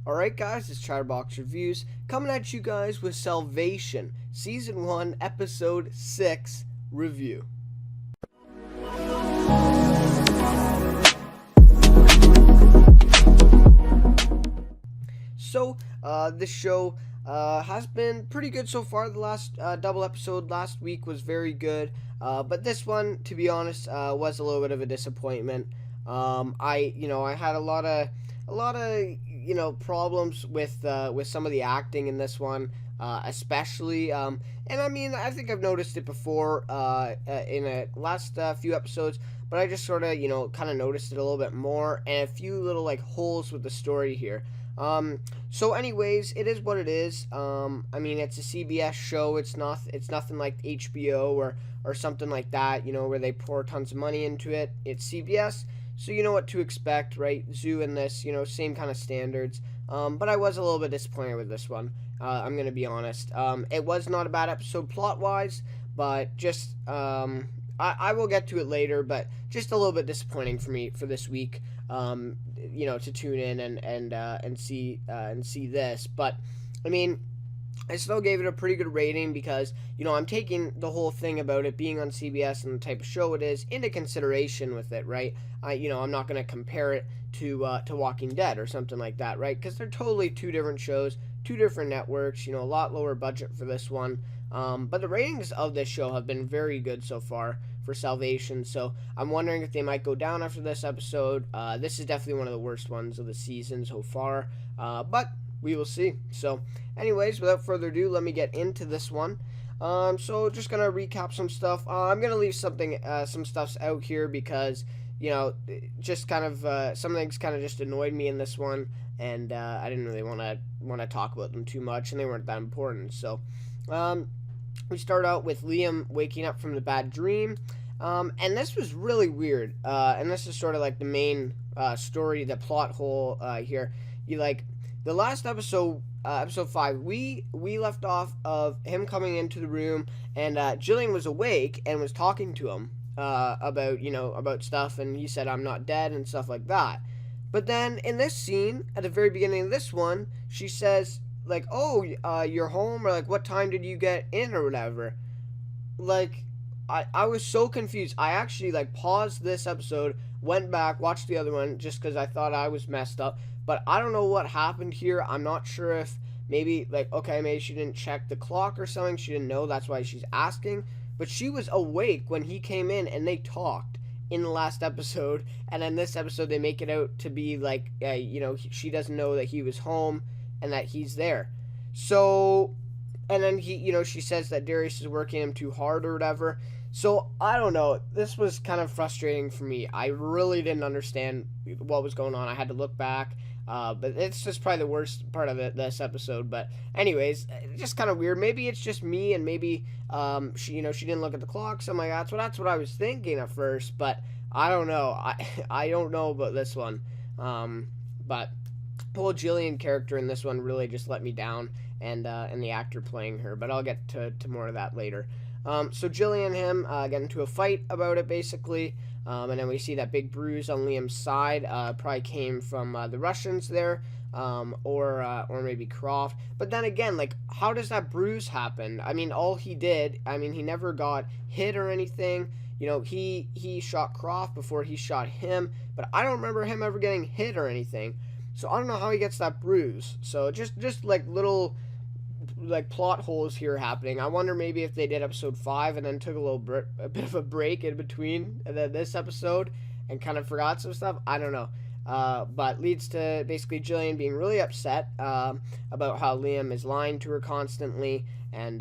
Alright guys, it's Chatterbox Reviews, coming at you guys with Salvation, Season 1, Episode 6 review. So, this show has been pretty good so far. The last double episode last week was very good, but this one, to be honest, was a little bit of a disappointment. I had a lot of problems with some of the acting in this one, especially. And I mean, I think I've noticed it before in the last few episodes, but I just sort of kind of noticed it a little bit more, and a few little holes with the story here. So anyways, it is what it is. I mean, it's a CBS show. It's nothing like HBO or something like that, where they pour tons of money into it. It's CBS. So you know what to expect, right? Zoo and this, same kind of standards. But I was a little bit disappointed with this one. I'm going to be honest. It was not a bad episode plot-wise, but just, I will get to it later, but just a little bit disappointing for me for this week, to tune in and see this. But, I mean, I still gave it a pretty good rating because, I'm taking the whole thing about it being on CBS and the type of show it is into consideration with it, right? I'm not going to compare it to Walking Dead or something like that, right? Because they're totally two different shows, two different networks, a lot lower budget for this one. But the ratings of this show have been very good so far for Salvation, so I'm wondering if they might go down after this episode. This is definitely one of the worst ones of the season so far, but we will see. So anyways, without further ado, let me get into this one. So just gonna recap some stuff. I'm gonna leave some stuffs out here because just kind of some things kind of just annoyed me in this one, and I didn't really want to talk about them too much, and they weren't that important. So we start out with Liam waking up from the bad dream, and this was really weird, and this is sort of like the main story, the plot hole here. The last episode, episode 5, we left off of him coming into the room, and Jillian was awake and was talking to him about stuff, and he said, "I'm not dead," and stuff like that. But then in this scene, at the very beginning of this one, she says, "Oh, you're home," or "What time did you get in," or whatever. I was so confused. I actually paused this episode, went back, watched the other one, just because I thought I was messed up. But I don't know what happened here. I'm not sure if maybe maybe she didn't check the clock or something. She didn't know, that's why she's asking. But she was awake when he came in, and they talked in the last episode. And then this episode, they make it out to be she doesn't know that he was home and that he's there. So, and then she says that Darius is working him too hard or whatever. So, I don't know. This was kind of frustrating for me. I really didn't understand what was going on. I had to look back. But it's just probably the worst part of this episode. But anyways, just kind of weird. Maybe it's just me, and maybe she didn't look at the clock. So that's what I was thinking at first. But I don't know. I don't know about this one. But the whole Jillian character in this one really just let me down, and the actor playing her. But I'll get to more of that later. So Jillian and him get into a fight about it, basically. And then we see that big bruise on Liam's side, probably came from the Russians there, or maybe Croft. But then again, how does that bruise happen? I mean, all he did, he never got hit or anything. He shot Croft before he shot him, but I don't remember him ever getting hit or anything. So I don't know how he gets that bruise. So just little plot holes here happening. I wonder maybe if they did episode 5 and then took a bit of a break in between this episode and kind of forgot some stuff. I don't know. But leads to basically Jillian being really upset about how Liam is lying to her constantly, and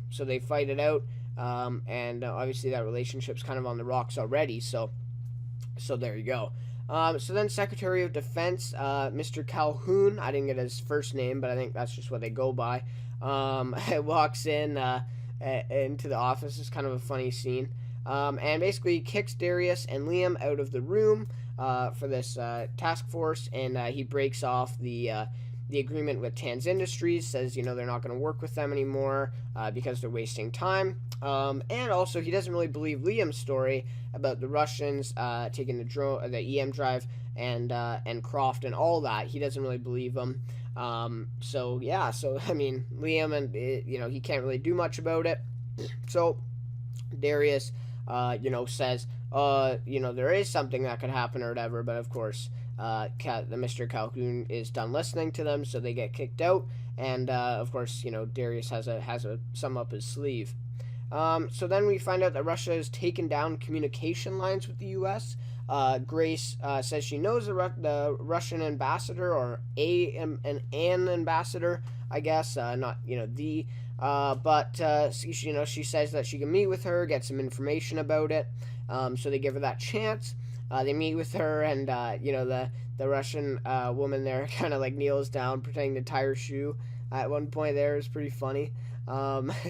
so they fight it out, and obviously that relationship's kind of on the rocks already. So there you go. So then Secretary of Defense, Mr. Calhoun, I didn't get his first name, but I think that's just what they go by, walks in into the office. It's kind of a funny scene, and basically kicks Darius and Liam out of the room for this task force, and he breaks off the agreement with Tanz Industries, says, they're not going to work with them anymore because they're wasting time. And also, he doesn't really believe Liam's story about the Russians taking the EM drive and Croft and all that. He doesn't really believe them. So yeah, so I mean, Liam and he can't really do much about it. So Darius, says, there is something that could happen or whatever, but of course, the Mr. Calhoun is done listening to them, so they get kicked out, and of course, Darius has a some up his sleeve. So then we find out that Russia has taken down communication lines with the U.S. Grace says she knows the Russian ambassador, or an ambassador, I guess, not the. But she says that she can meet with her, get some information about it. So they give her that chance. They meet with her, and the Russian woman there kind of like kneels down, pretending to tie her shoe. At one point, there is pretty funny.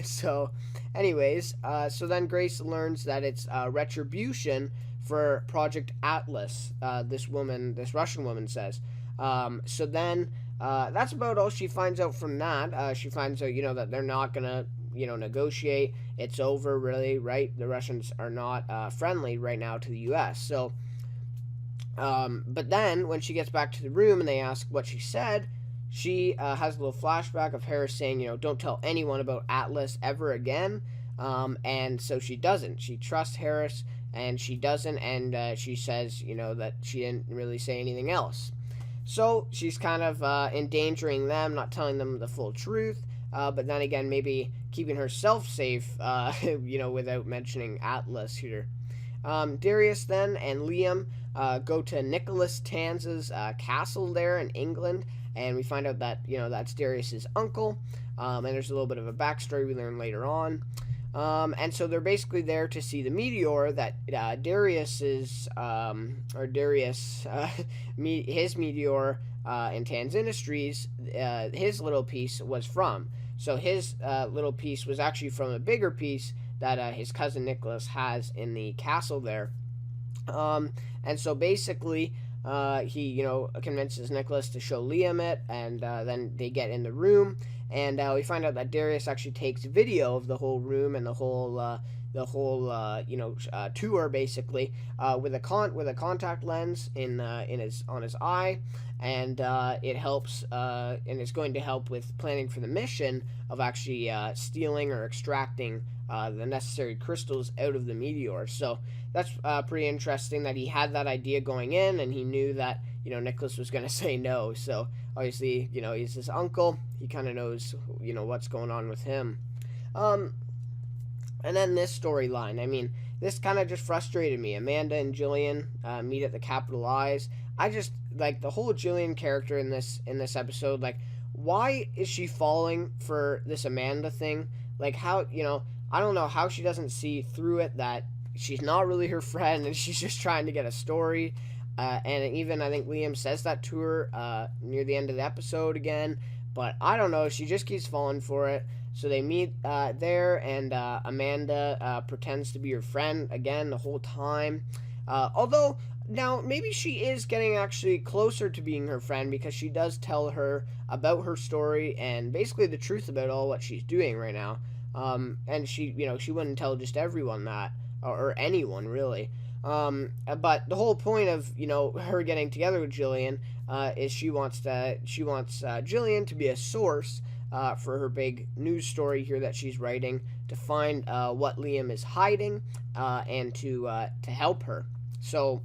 So, anyways, so then Grace learns that it's retribution for Project Atlas. This Russian woman says. So then. That's about all she finds out from that. She finds out, that they're not gonna, negotiate. It's over, really, right? The Russians are not friendly right now to the U.S. So, but then when she gets back to the room and they ask what she said, she has a little flashback of Harris saying, don't tell anyone about Atlas ever again. And so she doesn't. She trusts Harris, and she doesn't, and she says, that she didn't really say anything else. So she's kind of endangering them, not telling them the full truth, but then again, maybe keeping herself safe, without mentioning Atlas here. Darius then and Liam go to Nicholas Tanz's castle there in England, and we find out that, that's Darius's uncle, and there's a little bit of a backstory we learn later on. And so they're basically there to see the meteor that his meteor in Tanz Industries, his little piece was from. So his little piece was actually from a bigger piece that his cousin Nicholas has in the castle there. And so basically, he convinces Nicholas to show Liam it, and then they get in the room. And we find out that Darius actually takes video of the whole room and the whole tour, basically, with a contact lens on his eye, and it helps, and it's going to help with planning for the mission of actually stealing or extracting the necessary crystals out of the meteor. So that's pretty interesting that he had that idea going in, and he knew that Nicholas was going to say no. So obviously, he's his uncle. He kind of knows, what's going on with him. And then this storyline. I mean, this kind of just frustrated me. Amanda and Jillian meet at the Capital Eyes. I just, like, the whole Jillian character in this episode, like, why is she falling for this Amanda thing? Like, how, I don't know how she doesn't see through it that she's not really her friend and she's just trying to get a story. And even I think Liam says that to her near the end of the episode again. But I don't know. She just keeps falling for it. So they meet there, and Amanda pretends to be her friend again the whole time. Although, now, maybe she is getting actually closer to being her friend, because she does tell her about her story and basically the truth about all what she's doing right now. And she wouldn't tell just everyone that, or anyone, really. But the whole point of, her getting together with Jillian is she wants Jillian to be a source for her big news story here that she's writing, to find what Liam is hiding, and to help her. So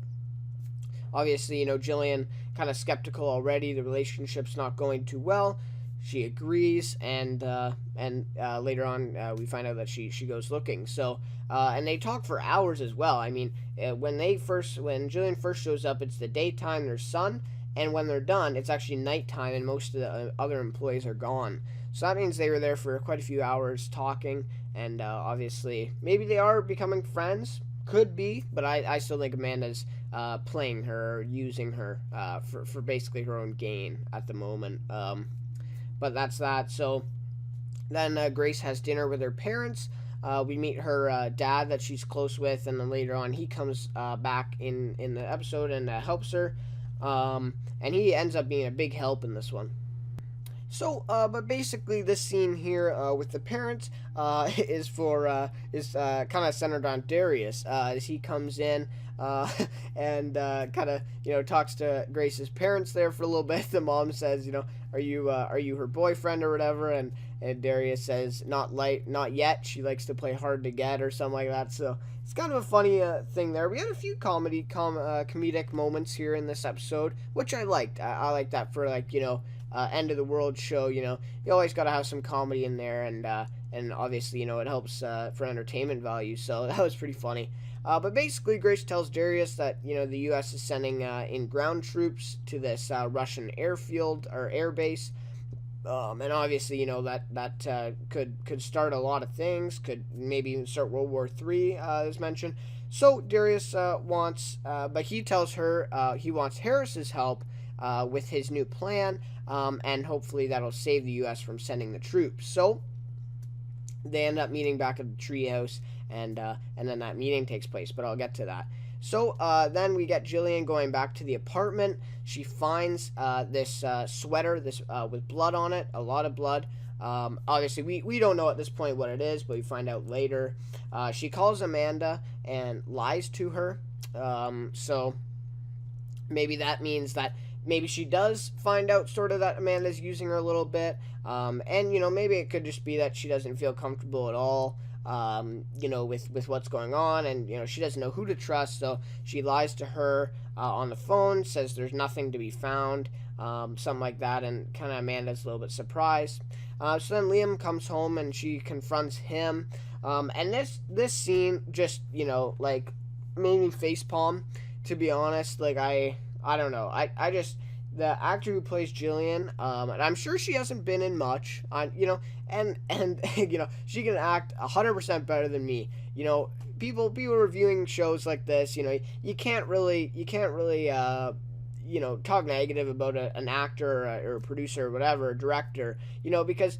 obviously, Jillian kind of skeptical already. The relationship's not going too well. She agrees, and later on we find out that she goes looking. So and they talk for hours as well. I mean, when Jillian first shows up, it's the daytime, there's sun, and when they're done, it's actually nighttime, and most of the other employees are gone. So that means they were there for quite a few hours talking, and obviously maybe they are becoming friends. Could be, but I still think Amanda's playing her, using her for basically her own gain at the moment. But that's that. So then Grace has dinner with her parents. We meet her dad that she's close with, and then later on he comes back in the episode and helps her. And he ends up being a big help in this one. But basically, this scene here with the parents is kind of centered on Darius as he comes in and kind of talks to Grace's parents there for a little bit. The mom says, are you her boyfriend or whatever? And Darius says, not yet. She likes to play hard to get or something like that. So it's kind of a funny thing there. We had a few comedic moments here in this episode, which I liked. I like that for end of the world show. You always got to have some comedy in there, and obviously it helps for entertainment value. So that was pretty funny. But basically, Grace tells Darius that the U.S. is sending in ground troops to this Russian airfield or air base. And obviously, that could start a lot of things. Could maybe even start World War III, as mentioned. So Darius but he tells her he wants Harris's help with his new plan, and hopefully that'll save the U.S. from sending the troops. So they end up meeting back at the treehouse, and then that meeting takes place. But I'll get to that. So then we get Jillian going back to the apartment. She finds this sweater, with blood on it, a lot of blood. Obviously, we don't know at this point what it is, but we find out later. She calls Amanda and lies to her. So maybe that means that maybe she does find out sort of that Amanda's using her a little bit. And, maybe it could just be that she doesn't feel comfortable at all. With what's going on, and she doesn't know who to trust, so she lies to her on the phone, says there's nothing to be found, something like that, and kind of Amanda's a little bit surprised. So then Liam comes home and she confronts him, and this scene just made me facepalm, to be honest. I don't know, I just, the actor who plays Jillian, and I'm sure she hasn't been in much, and she can act 100% better than me. People reviewing shows like this, you can't really talk negative about an actor or a producer or whatever, a director, because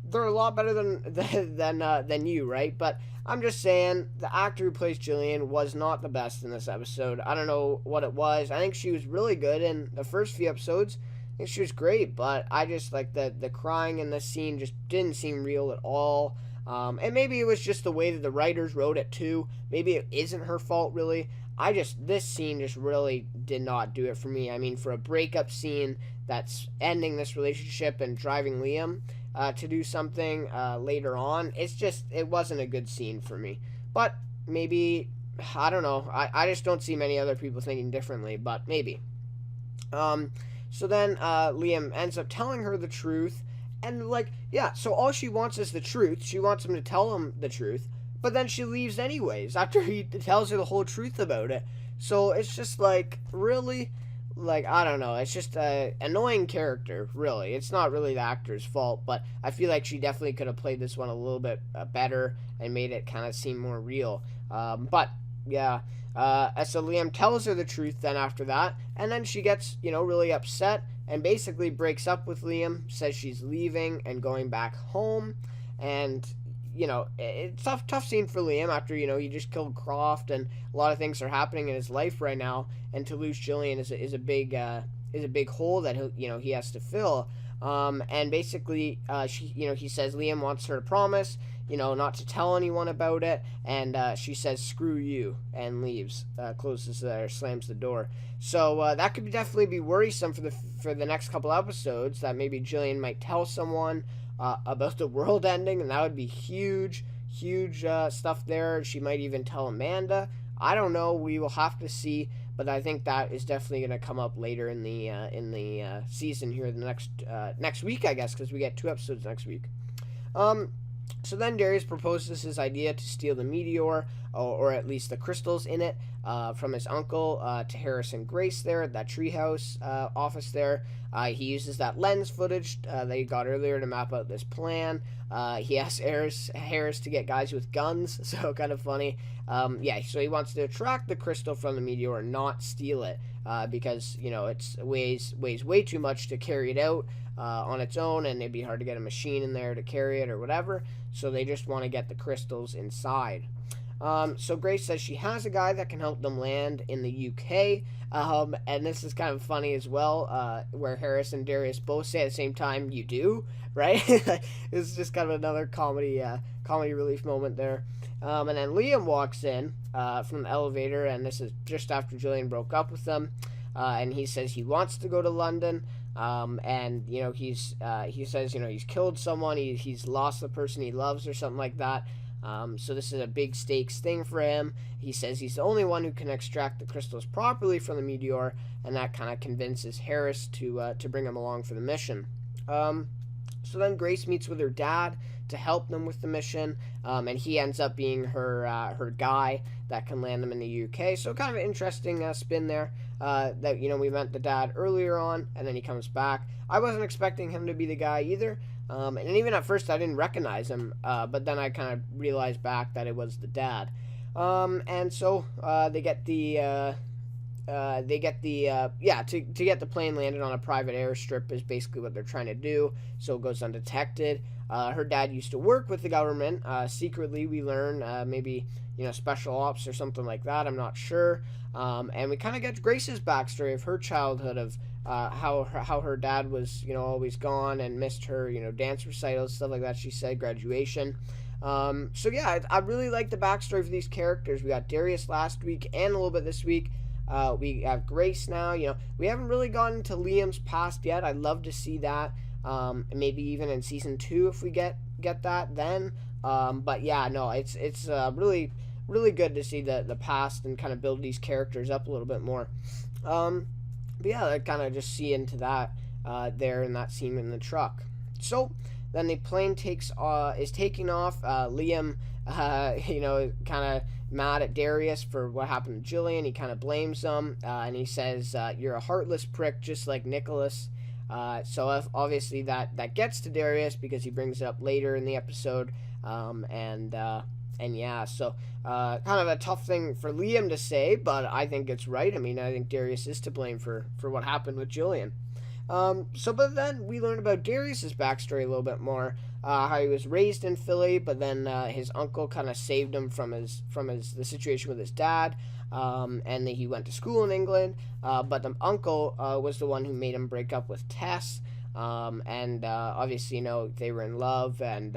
they're a lot better than you, right? But I'm just saying, the actor who plays Jillian was not the best in this episode. I don't know what it was. I think she was really good in the first few episodes. I think she was great, but I just the crying in this scene just didn't seem real at all. And maybe it was just the way that the writers wrote it too. Maybe it isn't her fault, really. This scene just really did not do it for me. I mean, for a breakup scene that's ending this relationship and driving Liam to do something later on, it wasn't a good scene for me. But maybe, I don't know, I just don't see many other people thinking differently, but maybe. So then Liam ends up telling her the truth, and so all she wants is the truth. She wants him to tell him the truth, but then she leaves anyways after he tells her the whole truth about it. So it's just really, I don't know, it's just an annoying character, really. It's not really the actor's fault, but I feel like she definitely could have played this one a little bit better and made it kind of seem more real. But yeah, so Liam tells her the truth then after that, and then she gets, really upset and basically breaks up with Liam, says she's leaving and going back home, and it's tough scene for Liam after he just killed Croft, and a lot of things are happening in his life right now, and to lose Jillian is a big hole that he has to fill. And basically he says Liam wants her to promise not to tell anyone about it, and she says screw you and leaves, closes slams the door. So that could definitely be worrisome for the next couple episodes, that maybe Jillian might tell someone about the world ending, and that would be huge stuff there. She might even tell Amanda. I don't know. We will have to see, but I think that is definitely going to come up later in the season here, the next week, I guess, because we get 2 episodes next week. So then Darius proposes his idea to steal the meteor, or at least the crystals in it, from his uncle to Harris and Grace there at that treehouse office there. He uses that lens footage that he got earlier to map out this plan. He asks Harris to get guys with guns, so kind of funny. So he wants to attract the crystal from the meteor, not steal it, because it weighs way too much to carry it out on its own, and it'd be hard to get a machine in there to carry it or whatever. So they just want to get the crystals inside. So Grace says she has a guy that can help them land in the UK. And this is kind of funny as well, where Harris and Darius both say at the same time, "You do," right? It's just kind of another comedy relief moment there. And then Liam walks in from the elevator, and this is just after Jillian broke up with them. And he says he wants to go to London. And he says he's killed someone, he's lost the person he loves or something like that. So this is a big stakes thing for him. He says he's the only one who can extract the crystals properly from the meteor, and that kind of convinces Harris to bring him along for the mission. So then Grace meets with her dad to help them with the mission, and he ends up being her guy that can land them in the UK. So kind of an interesting spin there. That we met the dad earlier on, and then he comes back. I wasn't expecting him to be the guy either, and even at first I didn't recognize him, but then I kind of realized back that it was the dad. And so to get the plane landed on a private airstrip is basically what they're trying to do, so it goes undetected. Her dad used to work with the government secretly, we learn, maybe special ops or something like that, I'm not sure. And we kind of get Grace's backstory of her childhood, of how her dad was always gone and missed her dance recitals, stuff like that. She said graduation. So yeah, I really like the backstory for these characters. We got Darius last week and a little bit this week. We have Grace now. We haven't really gotten to Liam's past yet. I'd love to see that. Maybe even in season 2 if we get that then. But yeah, no, it's really good to see the past and kind of build these characters up a little bit more. But yeah, I kind of just see into that there in that scene in the truck. So then the plane is taking off. Liam, kind of mad at Darius for what happened to Jillian. He kind of blames them, and he says, "You're a heartless prick, just like Nicholas." So obviously that gets to Darius because he brings it up later in the episode, and yeah, so kind of a tough thing for Liam to say, but I think it's right. I mean, I think Darius is to blame for what happened with Jillian. But then we learn about Darius's backstory a little bit more, how he was raised in Philly, but then his uncle kind of saved him from the situation with his dad, and then he went to school in England, but the uncle was the one who made him break up with Tess, and obviously they were in love and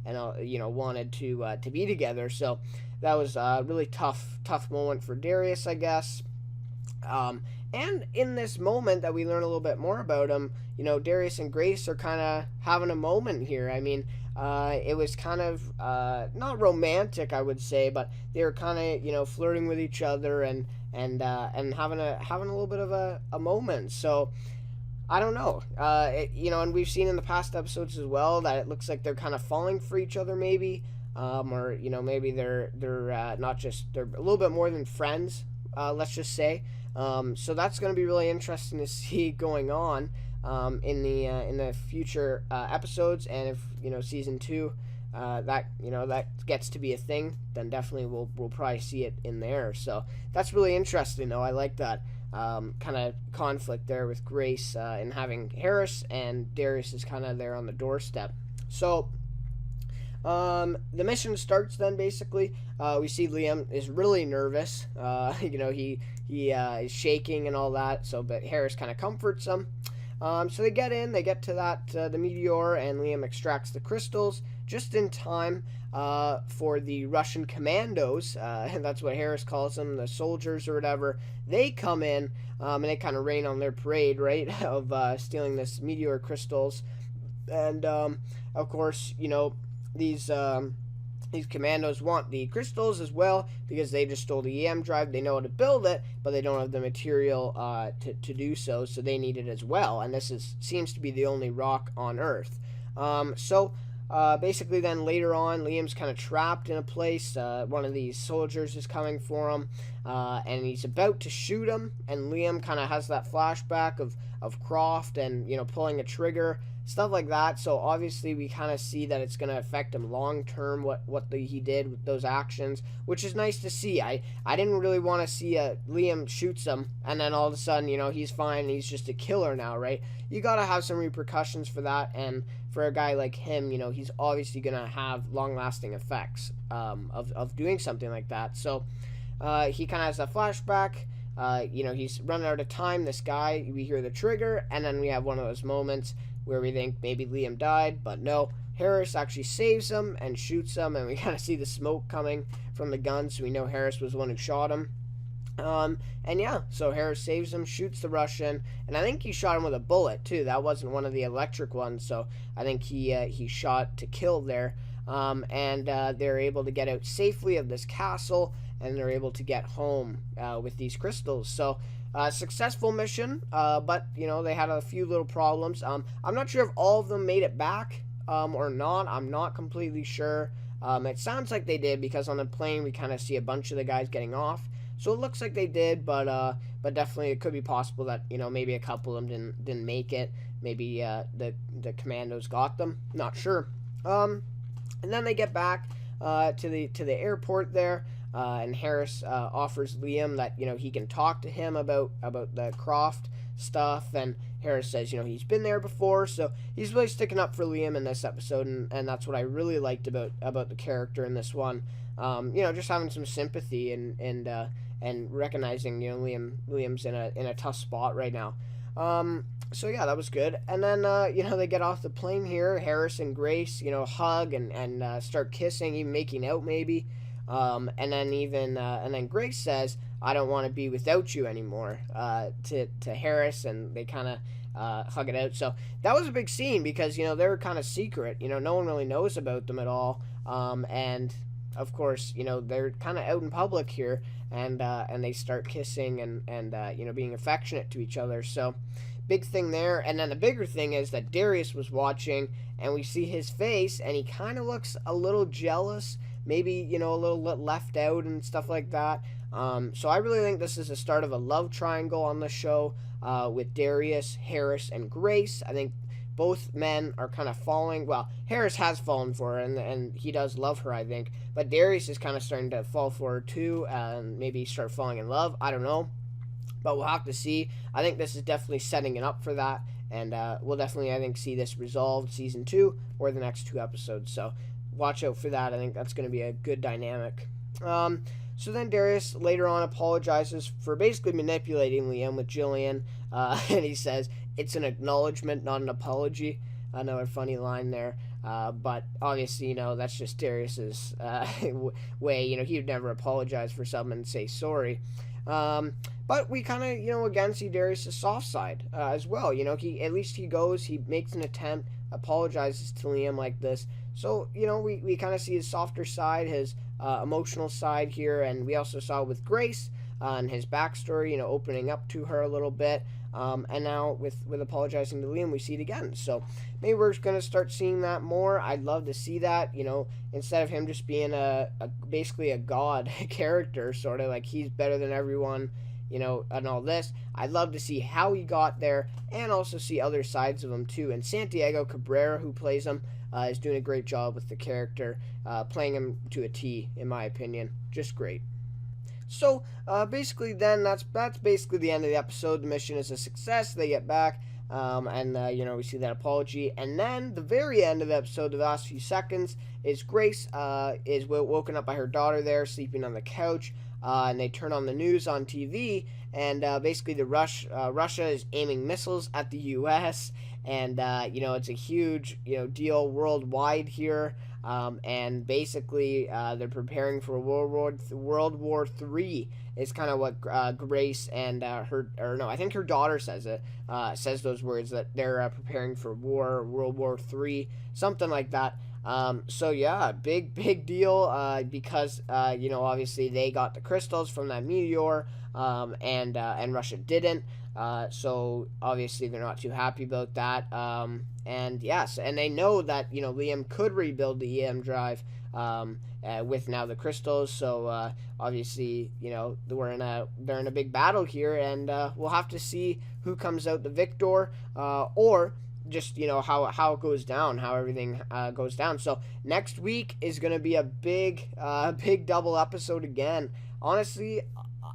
wanted to be together. So that was a really tough moment for Darius, I guess. And in this moment that we learn a little bit more about him, Darius and Grace are kind of having a moment here. I mean, it was kind of not romantic, I would say, but they were kind of flirting with each other and having a little bit of a moment. So I don't know, and we've seen in the past episodes as well that it looks like they're kind of falling for each other, maybe, or maybe they're not just, they're a little bit more than friends, let's just say. So that's going to be really interesting to see going on in the future episodes, and if season 2 that gets to be a thing, then definitely we'll probably see it in there. So that's really interesting, though. I like that kind of conflict there with Grace and having Harris, and Darius is kind of there on the doorstep. So the mission starts then. Basically, we see Liam is really nervous. He is shaking and all that. So, but Harris kind of comforts him. So they get to the meteor, and Liam extracts the crystals just in time for the Russian commandos, and that's what Harris calls them, the soldiers or whatever. They come in, and they kind of rain on their parade, right, of stealing this meteor crystals. And of course, these commandos want the crystals as well because they just stole the EM drive. They know how to build it, but they don't have the material to do so they need it as well. And this seems to be the only rock on Earth. Basically then later on, Liam's kind of trapped in a place. One of these soldiers is coming for him, and he's about to shoot him, and Liam kind of has that flashback of of Croft and, pulling a trigger, stuff like that. So obviously we kind of see that it's going to affect him long term, what he did with those actions, which is nice to see. I didn't really want to see Liam shoots him and then all of a sudden, he's fine and he's just a killer now, right? You got to have some repercussions for that, and for a guy like him, he's obviously going to have long-lasting effects of doing something like that. So he kind of has a flashback. He's running out of time, this guy. We hear the trigger, and then we have one of those moments where we think maybe Liam died, but no. Harris actually saves him and shoots him, and we kind of see the smoke coming from the gun, so we know Harris was the one who shot him. And yeah, so Harris saves him, shoots the Russian, and I think he shot him with a bullet too. That wasn't one of the electric ones, so I think he shot to kill there. And they're able to get out safely of this castle, and they're able to get home with these crystals. So successful mission, but they had a few little problems. I'm not sure if all of them made it back or not. I'm not completely sure. It sounds like they did, because on the plane we kind of see a bunch of the guys getting off. So it looks like they did, but definitely it could be possible that maybe a couple of them didn't make it. Maybe the commandos got them. Not sure. And then they get back to the airport there, and Harris offers Liam that he can talk to him about the Croft stuff, and Harris says he's been there before, so he's really sticking up for Liam in this episode, and that's what I really liked about the character in this one. Just having some sympathy and recognizing Liam's in a tough spot right now. So yeah, that was good. And then they get off the plane here. Harris and Grace hug and start kissing, even making out maybe. And then Grace says, "I don't want to be without you anymore," to Harris, and they kind of hug it out. So that was a big scene, because they're kind of secret. No one really knows about them at all. And of course, they're kind of out in public here, and they start kissing and being affectionate to each other. So big thing there. And then the bigger thing is that Darius was watching, and we see his face, and he kind of looks a little jealous, maybe a little left out and stuff like that. So I really think this is the start of a love triangle on the show, with Darius, Harris, and Grace. I think both men are kind of falling. Well, Harris has fallen for her, and he does love her, I think. But Darius is kind of starting to fall for her too, and maybe start falling in love. I don't know. But we'll have to see. I think this is definitely setting it up for that. And we'll definitely, I think, see this resolved season 2 or the next 2 episodes. So watch out for that. I think that's going to be a good dynamic. So then Darius later on apologizes for basically manipulating Liam with Jillian. And he says, "It's an acknowledgement, not an apology." Another funny line there. But obviously, that's just Darius's way. He would never apologize for something and say sorry. But we kind of, again, see Darius' soft side as well. At least he goes, he makes an attempt, apologizes to Liam like this. So, we kind of see his softer side, his emotional side here. And we also saw with Grace and his backstory, opening up to her a little bit. And now with apologizing to Liam, we see it again. So maybe we're going to start seeing that more. I'd love to see that, instead of him just being basically a god character, sort of like he's better than everyone, and all this. I'd love to see how he got there, and also see other sides of him too. And Santiago Cabrera, who plays him, is doing a great job with the character, playing him to a T, in my opinion. Just great. So basically then that's basically the end of the episode. The mission is a success. They get back, and we see that apology. And then the very end of the episode, the last few seconds, is Grace is woken up by her daughter there sleeping on the couch, and they turn on the news on TV, and basically Russia is aiming missiles at the U.S., and it's a huge deal worldwide here. And basically, they're preparing for World War III is kind of what Grace and I think her daughter says it, says those words, that they're preparing for World War III, something like that. So yeah, big deal, because obviously they got the crystals from that meteor, and Russia didn't. So obviously they're not too happy about that. And yes, and they know that Liam could rebuild the EM drive with now the crystals. So obviously they're in a big battle here, and we'll have to see who comes out the victor, or just how it goes down, how everything goes down. So next week is going to be a big double episode again. Honestly,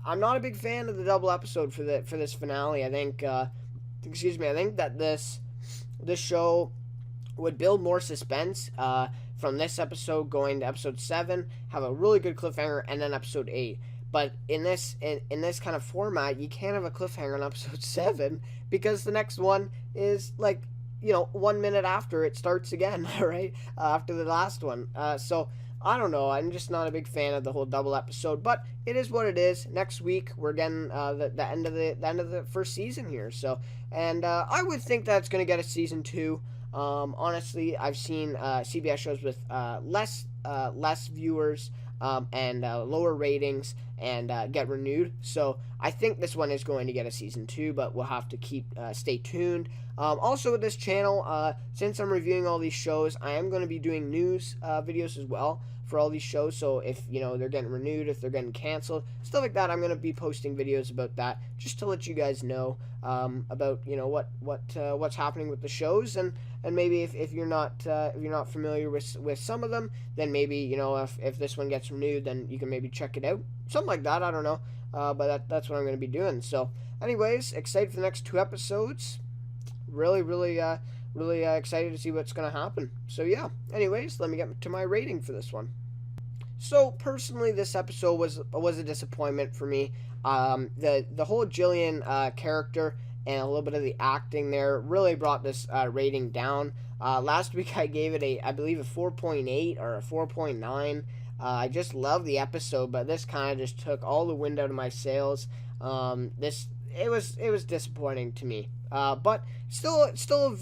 I'm not a big fan of the double episode for this finale. I think I think that this show would build more suspense from this episode going to episode 7, have a really good cliffhanger, and then episode 8. But in this kind of format, you can't have a cliffhanger on episode 7 because the next one is 1 minute after it starts again, right? After the last one. So I don't know. I'm just not a big fan of the whole double episode, but it is what it is. Next week we're getting the end of the first season here. So, and I would think that it's going to get a season 2. Honestly, I've seen CBS shows with less viewers and lower ratings and get renewed. So I think this one is going to get a season 2, but we'll have to stay tuned. Also with this channel, since I'm reviewing all these shows, I am going to be doing news videos as well for all these shows. So if they're getting renewed, if they're getting canceled, stuff like that, I'm going to be posting videos about that just to let you guys know about what's happening with the shows, and maybe if you're not familiar with some of them, then maybe if this one gets renewed, then you can maybe check it out, something like that. I don't know, but that's what I'm going to be doing. So anyways, excited for the next 2 episodes. Really excited to see what's going to happen. So yeah, anyways, let me get to my rating for this one. So personally, this episode was a disappointment for me. The whole Jillian character and a little bit of the acting there really brought this rating down. Last week I gave it I believe a 4.8 or a 4.9. I just love the episode, but this kind of just took all the wind out of my sails. It was disappointing to me. But still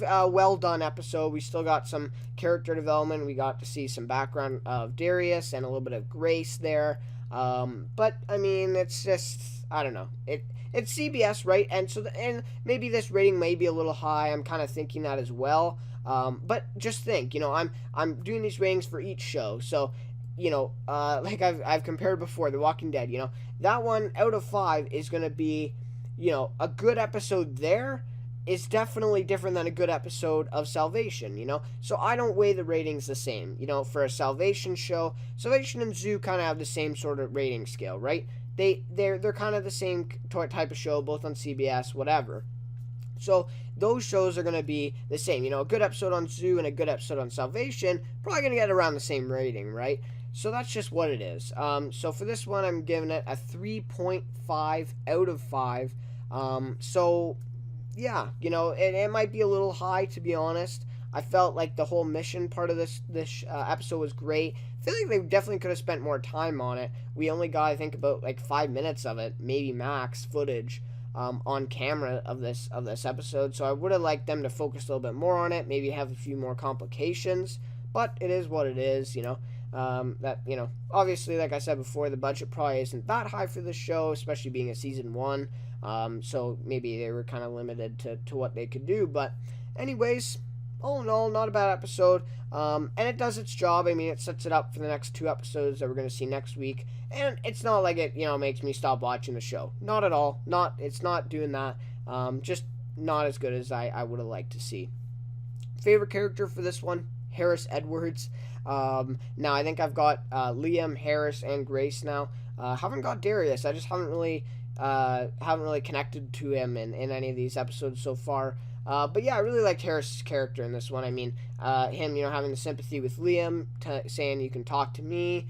a well done episode. We still got some character development. We got to see some background of Darius and a little bit of Grace there. But I mean, it's just, I don't know. It's CBS, right? And and maybe this rating may be a little high. I'm kind of thinking that as well. But just think, I'm doing these ratings for each show. So, like I've compared before, The Walking Dead. That one out of 5 is gonna be, a good episode there is definitely different than a good episode of Salvation, So I don't weigh the ratings the same. For a Salvation show, Salvation and Zoo kind of have the same sort of rating scale, right? They're kind of the same type of show, both on CBS, whatever. So those shows are going to be the same. A good episode on Zoo and a good episode on Salvation, probably going to get around the same rating, right? So that's just what it is. So for this one, I'm giving it a 3.5 out of 5. So yeah, it might be a little high, to be honest. I felt like the whole mission part of this episode was great. I feel like they definitely could have spent more time on it. We only got, I think, about 5 minutes of it, maybe max, footage on camera of this episode. So I would have liked them to focus a little bit more on it, maybe have a few more complications. But it is what it is, obviously, like I said before, the budget probably isn't that high for the show, especially being a season 1. So maybe they were kind of limited to what they could do. But anyways, all in all, not a bad episode. And it does its job. I mean, it sets it up for the next 2 episodes that we're going to see next week. And it's not like it, makes me stop watching the show. Not at all. It's not doing that. Just not as good as I would have liked to see. Favorite character for this one, Harris Edwards. Now I think I've got Liam, Harris, and Grace now. Haven't got Darius. I just haven't really connected to him in any of these episodes so far. But yeah, I really liked Harris' character in this one. I mean, him, having the sympathy with Liam, saying you can talk to me.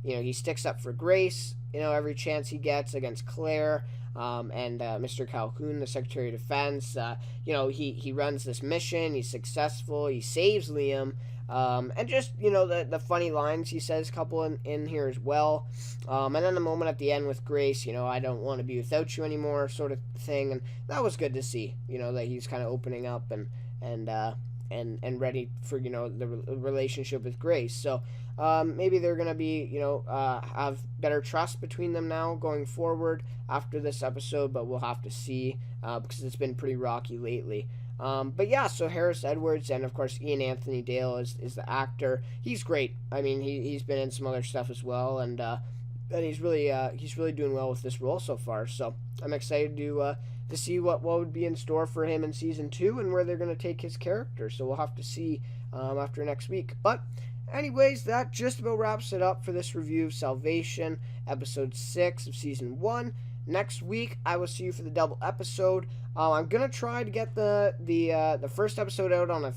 He sticks up for Grace, every chance he gets against Claire. And Mr. Calhoun, the Secretary of Defense, he runs this mission. He's successful. He saves Liam. And just, the funny lines he says, a couple in here as well. And then the moment at the end with Grace, I don't want to be without you anymore, sort of thing. And that was good to see, that he's kind of opening up and ready for, the relationship with Grace. So, maybe they're going to be, have better trust between them now going forward after this episode, but we'll have to see because it's been pretty rocky lately. But yeah, so Harris Edwards and of course Ian Anthony Dale is the actor. He's great. I mean, he's been in some other stuff as well, and he's really doing well with this role so far. So I'm excited to see what would be in store for him in season 2 and where they're going to take his character. So we'll have to see after next week. But anyways, that just about wraps it up for this review of Salvation, episode 6 of season 1. Next week, I will see you for the double episode. I'm gonna try to get the first episode out on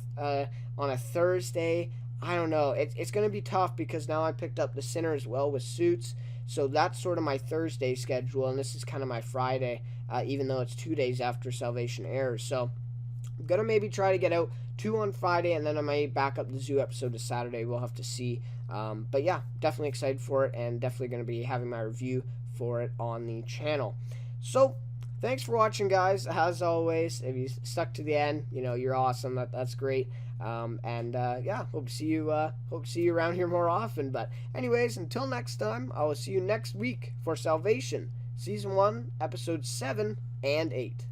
a Thursday. I don't know. It's gonna be tough because now I picked up The Sinner as well with Suits, so that's sort of my Thursday schedule, and this is kind of my Friday, even though it's 2 days after Salvation airs. So I'm gonna maybe try to get out 2 on Friday, and then I might back up the Zoo episode to Saturday. We'll have to see. But yeah, definitely excited for it, and definitely gonna be having my review for it on the channel. So thanks for watching, guys. As always, if you stuck to the end, you're awesome. That's great. Yeah, hope to see you around here more often. But anyways, until next time, I will see you next week for Salvation, season 1, episodes 7 and 8.